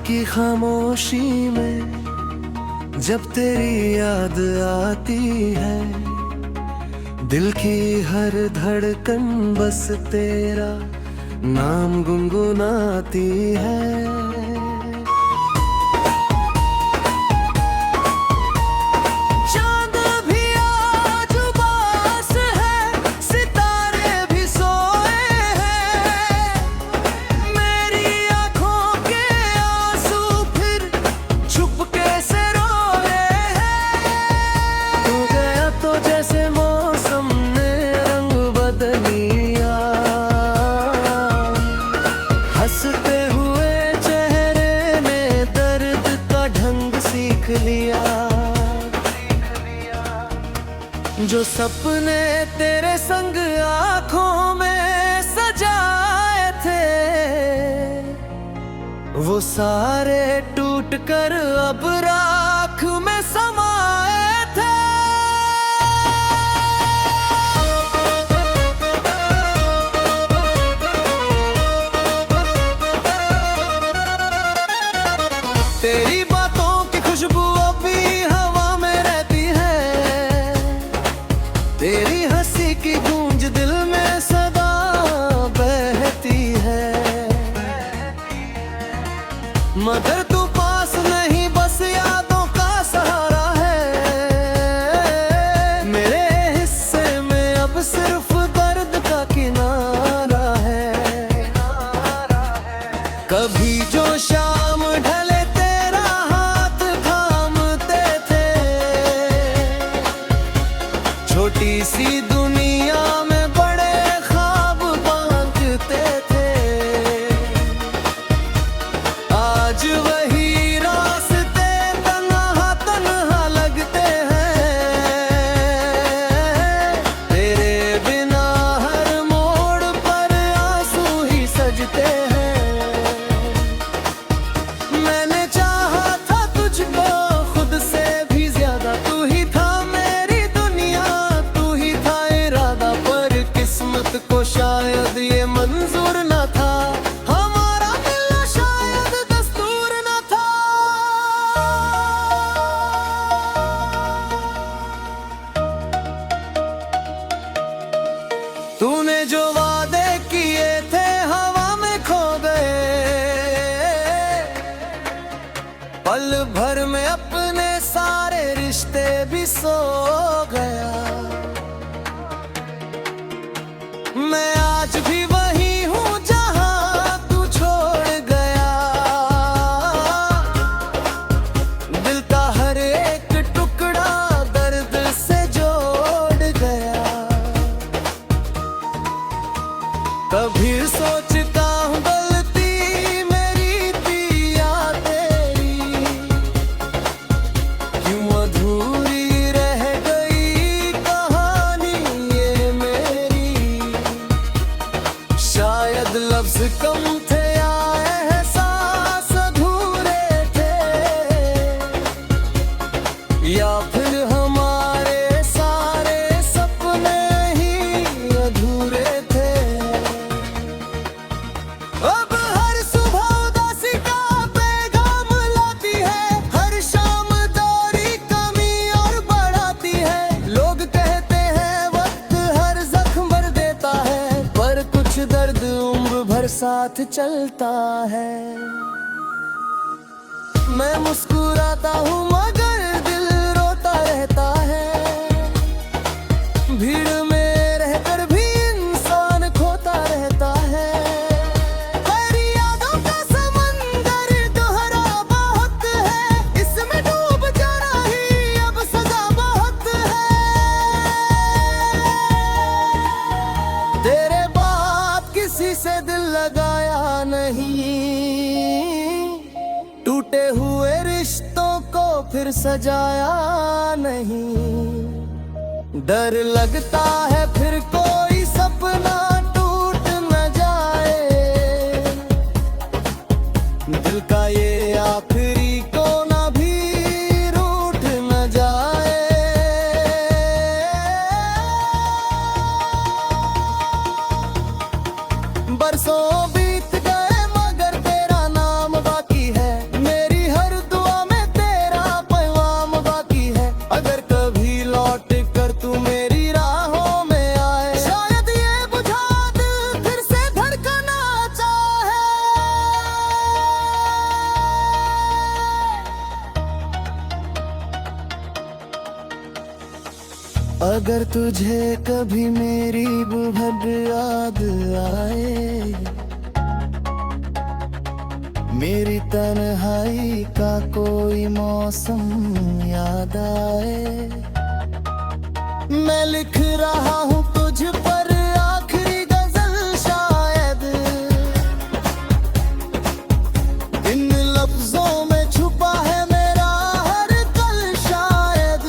की खामोशी में जब तेरी याद आती है, दिल की हर धड़कन बस तेरा नाम गुनगुनाती है। हंसते हुए चेहरे ने दर्द का ढंग सीख लिया। जो सपने तेरे संग आँखों में सजाए थे, वो सारे टूट कर अब राख में समाए थे। तेरी बातों की खुशबू अभी हवा में रहती है, तेरी हंसी की गूंज दिल में सदा बहती है। मगर तू पास नहीं, बस यादों का सहारा है। मेरे हिस्से में अब सिर्फ दर्द का किनारा है। कभी जो शाम ढले छोटी सी दुनिया में बड़े ख्वाब बांधते थे, आज वही रास्ते तन्हा तन्हा लगते हैं। तेरे बिना हर मोड़ पर आंसू ही सजते हैं। मैंने चाहा था तुझको खुद से भी ज्यादा, तू ही था को शायद ये मंजूर न था, हमारा मिलना शायद दस्तूर न था। तूने जो वादे किए थे हवा में खो गए, पल भर में अपने सारे रिश्ते भी सो गया। मैं आज भी वही हूँ जहाँ तू छोड़ गया। दिल का हर एक टुकड़ा दर्द से जोड़ गया। कभी सोचता हूँ गलती मेरी थी या तेरी, क्यों अधूरी रह गई कहानी ये मेरी। शायद लफ्ज कम थे या एहसास अधूरे थे, या फिर हमारे सारे सपने ही अधूरे थे। अब हर सुबह उदासी का पैगाम लाती है, हर शाम दौरी कमी और बढ़ाती है। लोग कहते हैं वक्त हर जख्म भर देता है, पर कुछ दर्द उम्र भर साथ चलता है। मैं मुस्कुराता हूँ मगर दिल रोता रहता है। भीड़ में रहकर भी इंसान खोता रहता है। तेरी यादों का समंदर गहरा बहुत है, इसमें डूब जाना ही अब सजा बहुत है। तेरे किसी से दिल लगाया नहीं, टूटे हुए रिश्तों को फिर सजाया नहीं। डर लगता है फिर कोई सपना टूट न जाए, दिल का ये आखिरी कोना भी रूठ न जाए। बरसों बीत गए मगर तेरा नाम बाकी है, अगर तुझे कभी मेरी बुढ़ याद आए, मेरी तन्हाई का कोई मौसम याद आए, मैं लिख रहा हूँ तुझ पर आखिरी गजल शायद, इन लफ्जों में छुपा है मेरा हर कल शायद।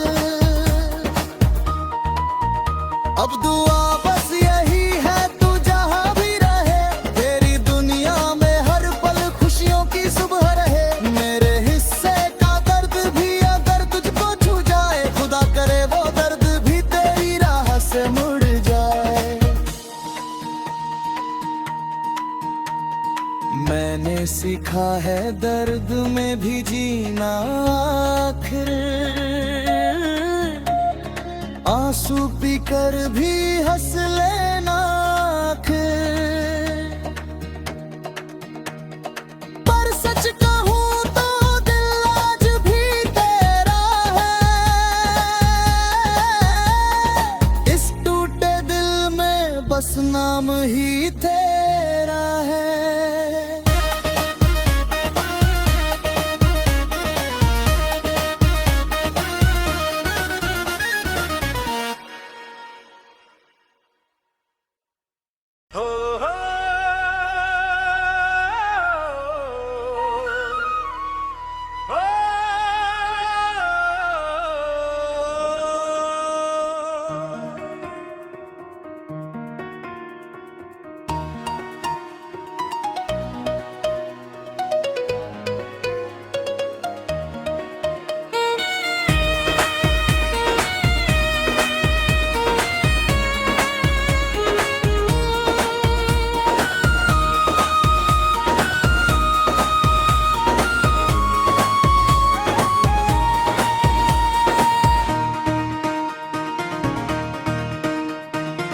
अब दुआ बस यही है तू जहाँ भी रहे, तेरी दुनिया में हर पल खुशियों की सुबह रहे। मेरे हिस्से का दर्द भी अगर तुझको छू जाए, खुदा करे वो दर्द भी तेरी राह से मुड़ जाए। मैंने सीखा है दर्द में भी जीना आखिर, आंसू पीकर भी हंस लेना आखिर। पर सच कहूँ तो दिल आज भी तेरा है, इस टूटे दिल में बस नाम ही तेरा है।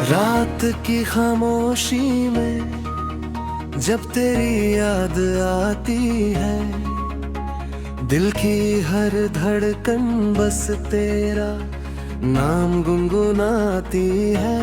रात की खामोशी में जब तेरी याद आती है, दिल की हर धड़कन बस तेरा नाम गुनगुनाती है।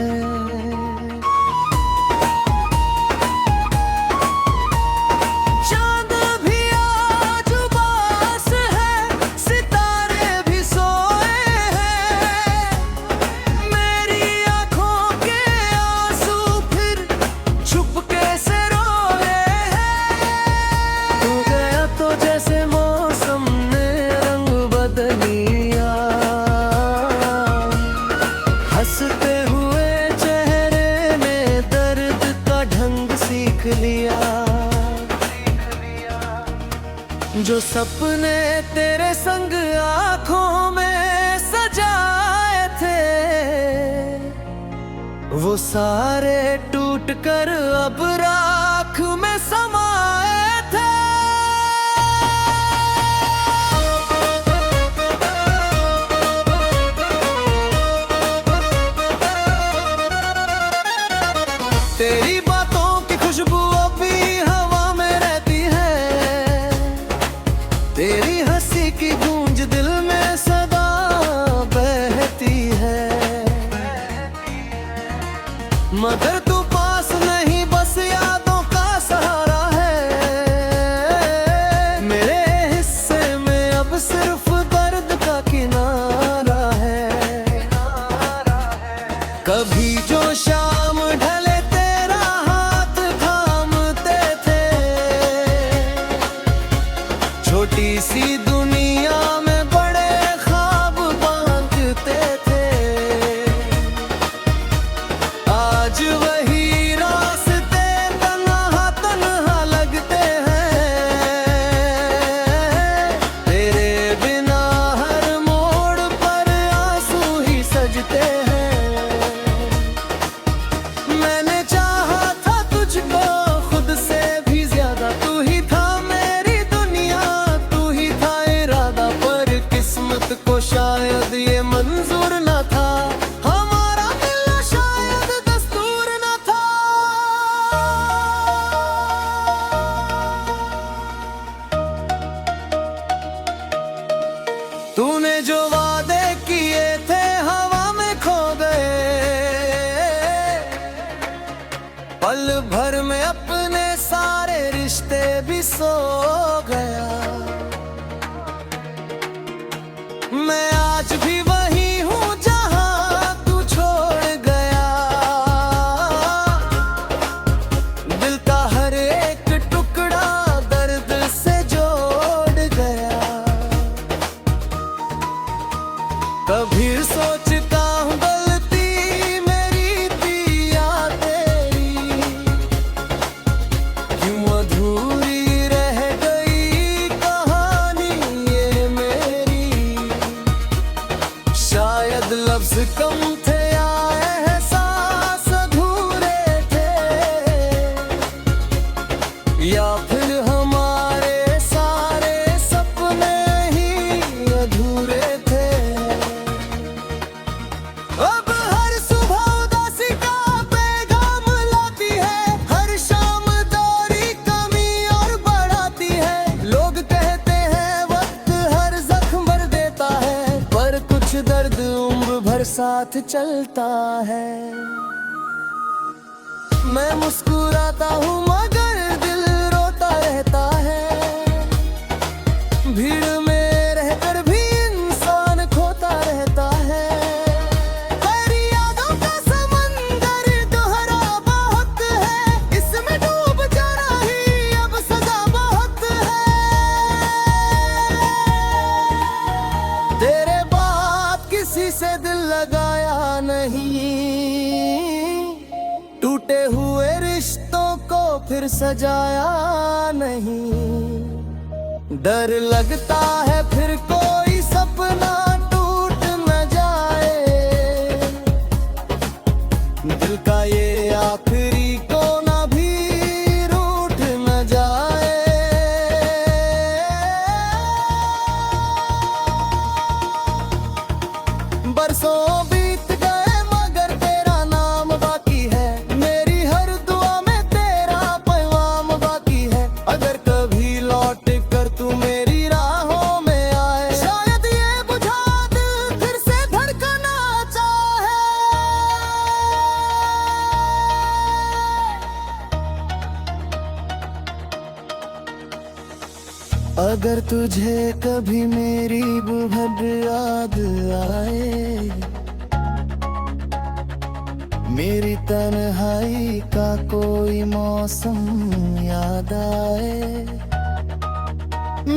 हंसते हुए चेहरे ने दर्द का ढंग सीख लिया, जो सपने तेरे संग आँखों में सजाए थे, वो सारे टूट कर अब राख में समाए थे। तेरी बातों की खुशबू अभी हवा में रहती है, तेरी हंसी की गूंज दिल में सदा बहती है। मगर तू पास नहीं, बस यादों का सहारा है, मेरे हिस्से में अब सिर्फ दर्द का किनारा है। कभी जो शाम ढले छोटी सी दुनिया में बड़े ख्वाब बांधते थे, आज वही रास्ते तन्हा तन्हा लगते हैं। तेरे बिना हर मोड़ पर आंसू ही सजते हैं। मैंने चाहा था तुझको खुद से भी ज्यादा, तू ही था को शायद ये मंजूर न था, हमारा मिलना शायद दस्तूर न था। तूने जो वादे किए थे हवा में खो सो गया। मैं आज भी वही हूँ जहाँ तू छोड़ गया। दिल का हर एक टुकड़ा दर्द से जोड़ गया। कभी सोचता हूँ गलती मेरी थी या तेरी, क्यों अधूरी रह गई कहानी ये मेरी। शायद लफ्ज कम थे या एहसास अधूरे थे, या फिर हमारे सारे सपने ही अधूरे थे। अब हर सुबह उदासी का पैगाम लाती है, हर शाम दौरी कमी और बढ़ाती है। लोग कहते हैं वक्त हर जख्म भर देता है, पर कुछ दर्द उम्र भर साथ चलता है। मैं मुस्कुराता हूँ मगर दिल रोता रहता है। भीड़ में रहकर भी इंसान खोता रहता है। तेरी यादों का समंदर गहरा बहुत है, इसमें डूब जाना ही अब सजा बहुत है। तेरे बाद किसी से दिल लगाया नहीं, टूटे हुए रिश्तों को फिर सजाया नहीं। डर लगता है फिर कोई सपना टूट न जाए, दिल का ये आखिरी कोना भी रूठ न जाए। बरसों बीत गए मगर तेरा नाम बाकी है, मेरी हर दुआ में तेरा पैगाम बाकी है। अगर कभी लौट कर तू मेरी राहों में आए, शायद ये बुझा दिल फिर से धड़कना चाहे। अगर तुझे कभी मेरी बुभद याद आए, मेरी तन्हाई का कोई मौसम याद आए,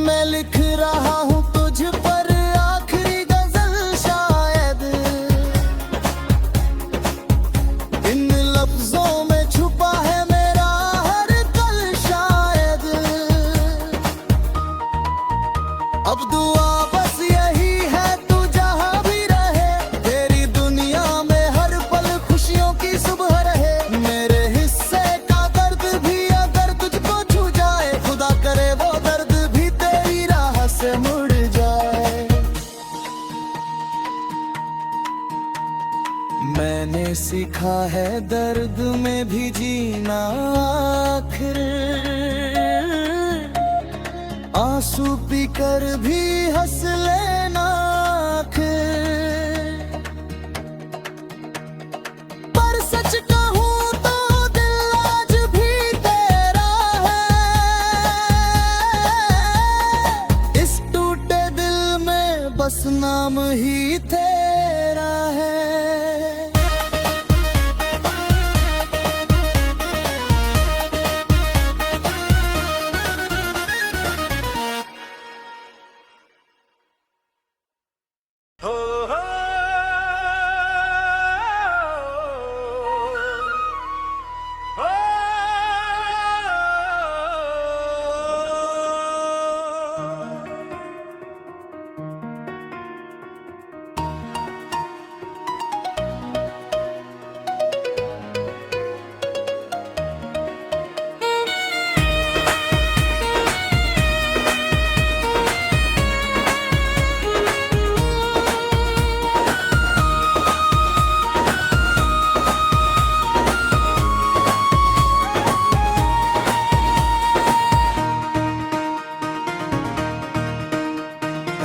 मैं लिख रहा हूँ तुझ पर आखिरी गजल शायद। इन लफ्जों में छुपा है मेरा हर कल शायद। अब दुआ बस यही है तू जहाँ भी रहे, तेरी दुनिया में हर पल खुशियों की सुबह रहे। मेरे हिस्से का दर्द भी अगर तुझको छू जाए, खुदा करे वो दर्द भी तेरी राह से मुड़ जाए। मैंने सीखा है दर्द में भी जीना आखिर, आंसू पीकर भी हंस लेना आखिर। पर सच कहूँ तो दिल आज भी तेरा है, इस टूटे दिल में बस नाम ही तेरा है।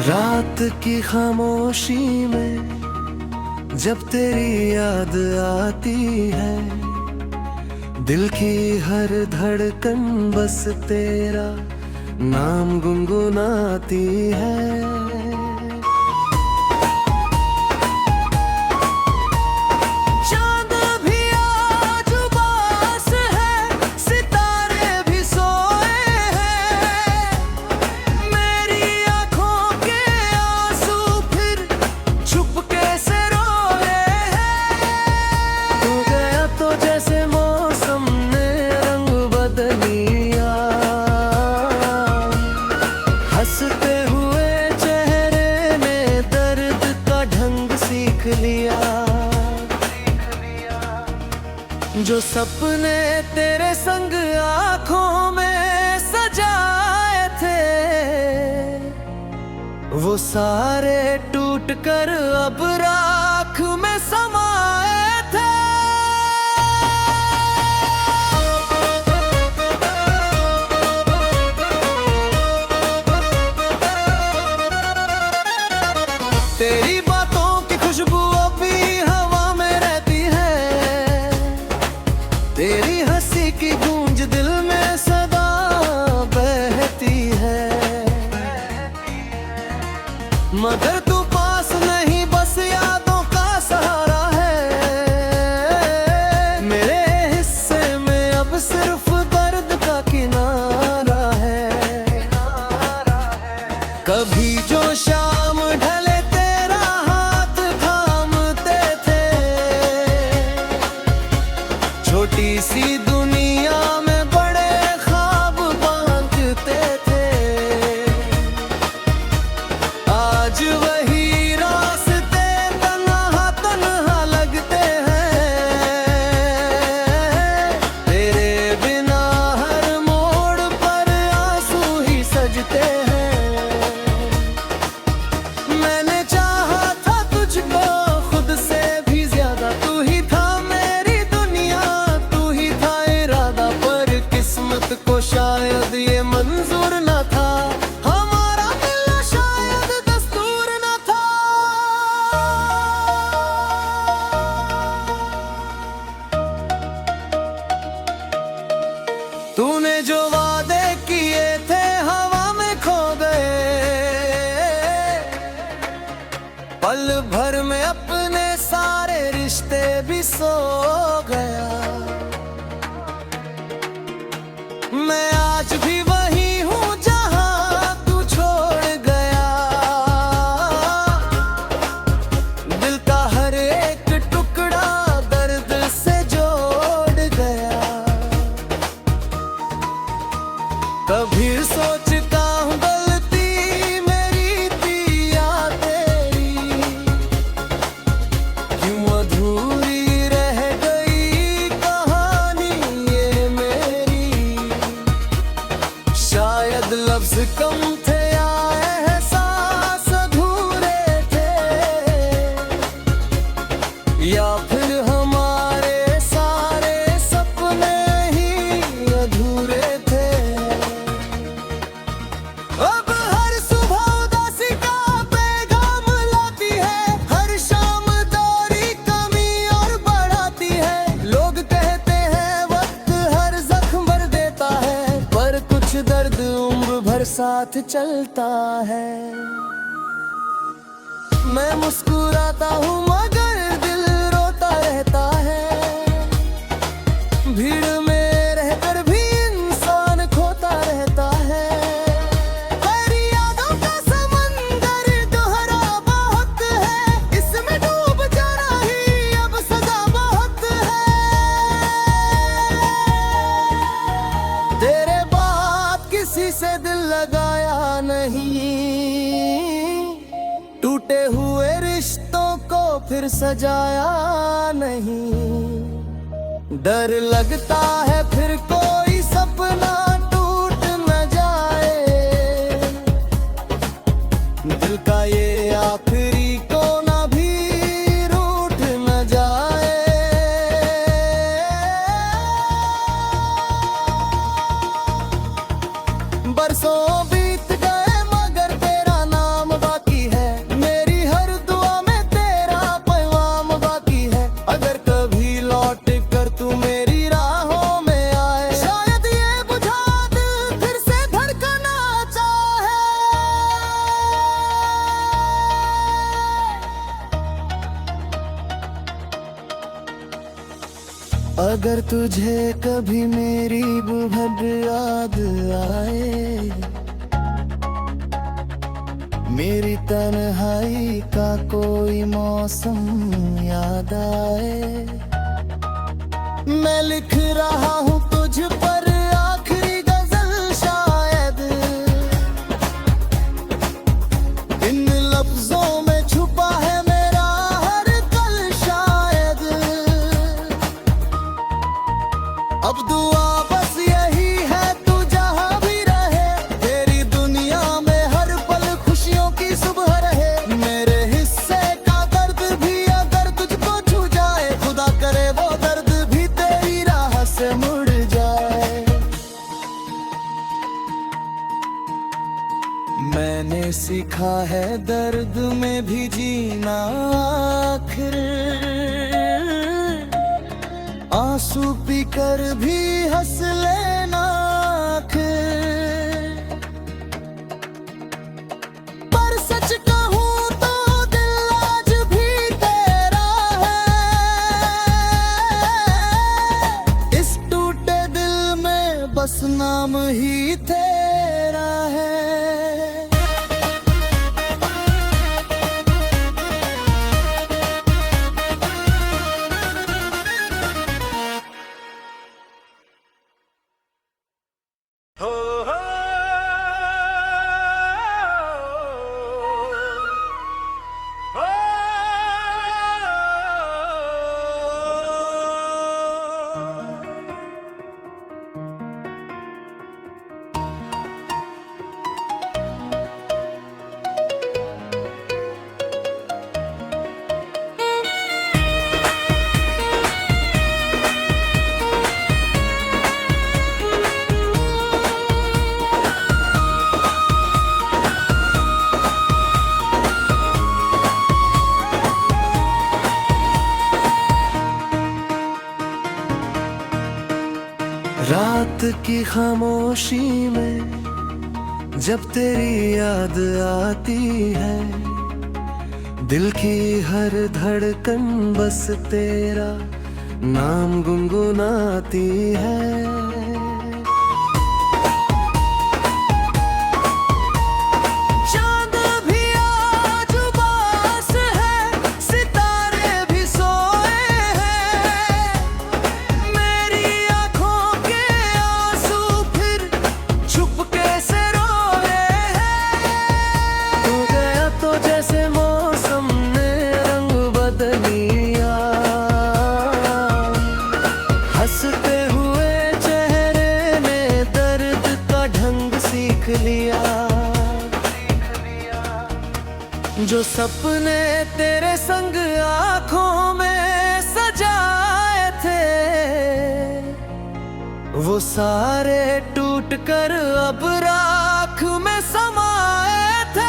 रात की खामोशी में जब तेरी याद आती है, दिल की हर धड़कन बस तेरा नाम गुनगुनाती है। चांद भी आज उदास है, सितारे भी सोए हैं, मेरी आंखों के आंसू फिर चुपके से रोए हैं। तू गया तो जैसे मौसम ने रंग बदल लिया, हंसते हुए चेहरे ने दर्द का ढंग सीख लिया। जो सपने तेरे संग आंखों में सजाए थे, वो सारे टूट कर अब राख में समाए थे। तेरी बातों की खुशबू अभी हवा में रहती है, तेरी हंसी की गूंज दिल में सदा बहती है। मगर तू पास नहीं, बस यादों का सहारा है। मेरे हिस्से में अब सिर्फ दर्द का किनारा है। कभी जो शाम ढले तेरा हाथ थामते थे, छोटी सी दुनिया में बड़े ख्वाब बांधते थे। आज वही रास्ते तन्हा तन्हा लगते हैं, तेरे बिना हर मोड़ पर आंसू ही सजते हैं। मैंने चाहा था तुझको खुद से भी ज्यादा, तू ही था मेरी दुनिया, तू ही था इरादा, पर किस्मत को शायद ये मंजूर न था, हमारा मिलना शायद दस्तूर न था। तूने जो वादे किए थे हवा में खो गए, पल भर में अपने सारे रिश्ते भी सो गया। मैं आज भी वही हूँ जहाँ तू छोड़ गया, दिल का हर एक टुकड़ा दर्द से जोड़ गया। कभी सोचता हूँ गलती मेरी थी या तेरी, क्यों अधूरी रह गई कहानी ये मेरी। शायद लफ्ज कम थे या एहसास अधूरे थे, या फिर हमारे सारे सपने ही अधूरे थे। अब हर सुबह उदासी का पैगाम लाती है, हर शाम दौरी कमी और बढ़ाती है। लोग कहते हैं वक्त हर जख्म भर देता है, पर कुछ दर्द उम्र भर साथ चलता है। मैं मुस्कुराता हूँ मगर दिल रोता रहता है, भीड़ में रहकर भी इंसान खोता रहता है। तेरी यादों का समंदर दोहरा बहुत है, इसमें डूब जाना ही अब सजा बहुत है। तेरे बाद किसी से दिल लगाया नहीं, टूटे हुए रिश्तों को फिर सजाया नहीं। डर लगता है फिर कोई सपना टूट न जाए, दिल का ये आखिरी कोना भी रूठ न जाए। बरसों बीत गए मगर तेरा नाम बाकी है, मेरी हर दुआ में तेरा पैगाम बाकी है। अगर कभी लौट कर तू मेरी राहों अगर तुझे कभी मेरी बुभद याद आए, मेरी तन्हाई का कोई मौसम याद आए, मैं लिख रहा हूँ तुझ पर आखिरी गजल शायद, इन लफ्जों में छुपा है मेरा हर कल शायद। अब दुआ बस यही है तू जहाँ भी रहे, तेरी दुनिया में हर पल खुशियों की सुबह रहे। मेरे हिस्से का दर्द भी अगर तुझको छू जाए, खुदा करे वो दर्द भी तेरी राह से मुड़ जाए। मैंने सीखा है दर्द में भी जीना आखिर, आंसू पीकर भी हंस लेना आखिर। पर सच कहूँ तो दिल आज भी तेरा है, इस टूटे दिल में बस नाम ही तेरा है। रात की खामोशी में जब तेरी याद आती है, दिल की हर धड़कन बस तेरा नाम गुनगुनाती है। हंसते हुए चेहरे ने दर्द का ढंग सीख लिया, जो सपने तेरे संग आँखों में सजाए थे, वो सारे टूट कर अब राख में समाए थे।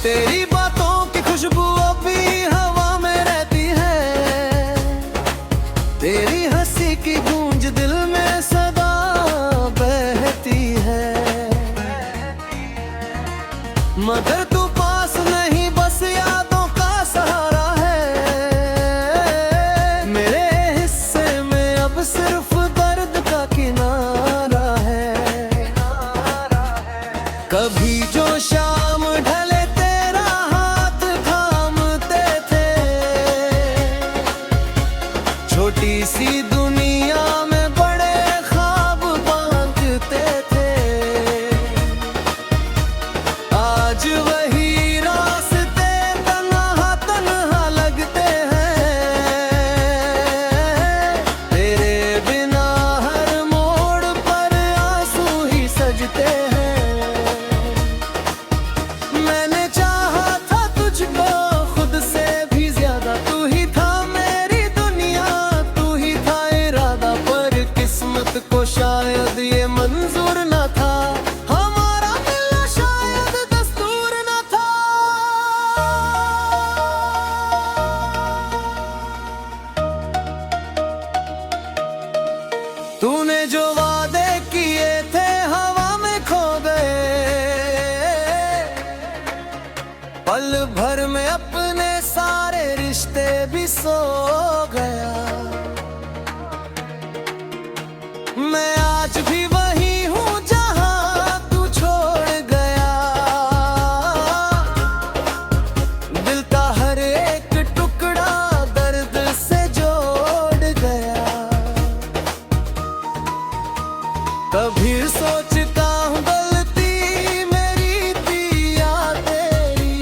तेरी बातों की खुशबू अभी हवा में रहती है, तेरी हंसी की गूंज दिल में सदा बहती है। मगर तू पास नहीं, बस यादों का सहारा है। मेरे हिस्से में अब सिर्फ दर्द का किनारा है। कभी जो शाम ढले छोटी सी दुनिया में बड़े ख्वाब बांधते थे, आज वही रास्ते तन्हा तन्हा लगते हैं। तेरे बिना हर मोड़ पर आंसू ही सजते हैं। मैंने चाहा था तुझको खुद से भी ज्यादा, तू ही था को शायद ये मंजूर न था, हमारा मिलना शायद दस्तूर न था। तूने जो वादे किए थे हवा में खो गए। सो गया। मैं आज भी वही हूँ जहाँ तू छोड़ गया। दिल का हर एक टुकड़ा दर्द से जोड़ गया। कभी सोचता हूँ गलती मेरी थी या तेरी,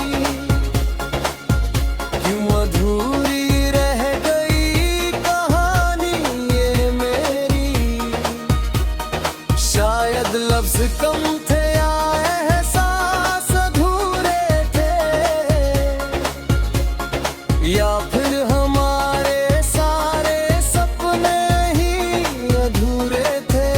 क्यों अधूरी रह गई कहानी ये मेरी। शायद लफ्ज कम थे या एहसास अधूरे थे, या फिर हमारे सारे सपने ही अधूरे थे।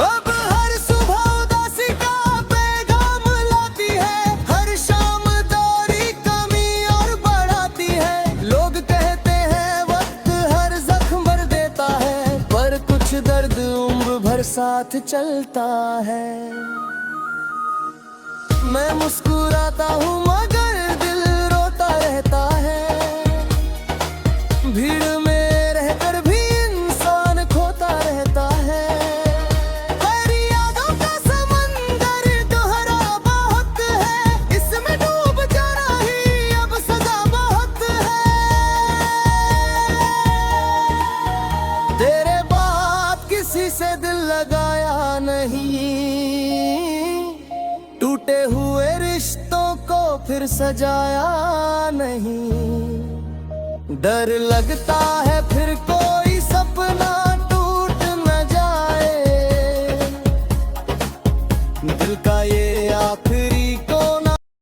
अब हर सुबह उदासी का पैगाम लाती है, हर शाम दौरी कमी और बढ़ाती है। लोग कहते हैं वक्त हर जख्म भर देता है, पर कुछ दर्द उम्र भर साथ चलता है। मैं मुस्कुराता हूँ मगर दिल रोता रहता है। भीड़ में रहकर भी इंसान खोता रहता है। तेरी यादों का समंदर गहरा बहुत है, इसमें डूब जाना ही अब सजा बहुत है। तेरे बाद किसी से दिल लगाया नहीं, टूटे हुए रिश्तों को फिर सजाया नहीं। डर लगता है फिर कोई